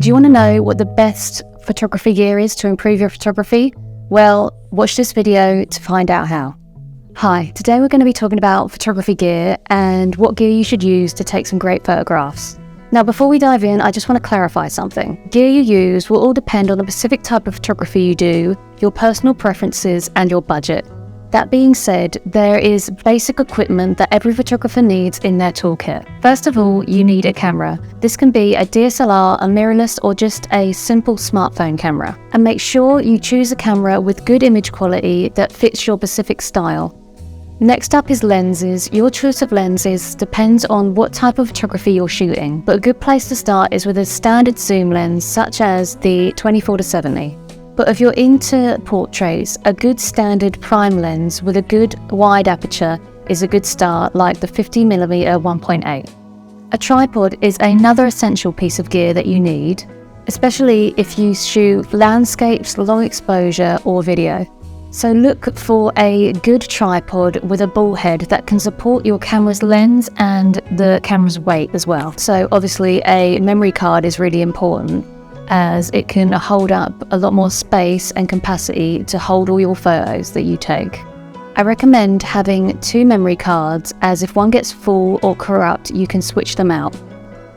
Do you want to know what the best photography gear is to improve your photography? Well, watch this video to find out how. Hi, today we're going to be talking about photography gear and what gear you should use to take some great photographs. Now, before we dive in, I just want to clarify something. Gear you use will all depend on the specific type of photography you do, your personal preferences, and your budget. That being said, there is basic equipment that every photographer needs in their toolkit. First of all, you need a camera. This can be a DSLR, a mirrorless, or just a simple smartphone camera. And make sure you choose a camera with good image quality that fits your specific style. Next up is lenses. Your choice of lenses depends on what type of photography you're shooting, but a good place to start is with a standard zoom lens such as the 24-70. But if you're into portraits, a good standard prime lens with a good wide aperture is a good start, like the 50mm 1.8. A tripod is another essential piece of gear that you need, especially if you shoot landscapes, long exposure, or video. So look for a good tripod with a ball head that can support your camera's lens and the camera's weight as well. So obviously a memory card is really important, as it can hold up a lot more space and capacity to hold all your photos that you take. I recommend having 2 memory cards, as if one gets full or corrupt, you can switch them out.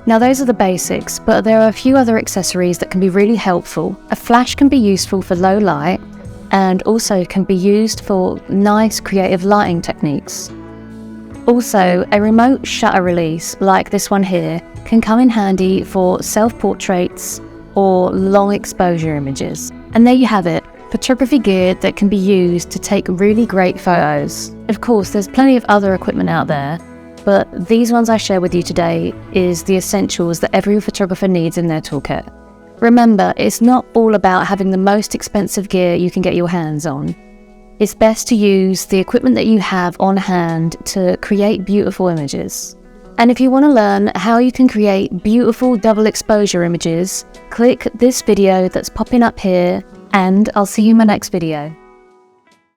Now those are the basics, but there are a few other accessories that can be really helpful. A flash can be useful for low light and also can be used for nice creative lighting techniques. Also, a remote shutter release like this one here can come in handy for self-portraits or long exposure images. And there you have it, photography gear that can be used to take really great photos. Of course, there's plenty of other equipment out there, but these ones I share with you today is the essentials that every photographer needs in their toolkit. Remember, it's not all about having the most expensive gear you can get your hands on. It's best to use the equipment that you have on hand to create beautiful images. And if you want to learn how you can create beautiful double exposure images, click this video that's popping up here, and I'll see you in my next video.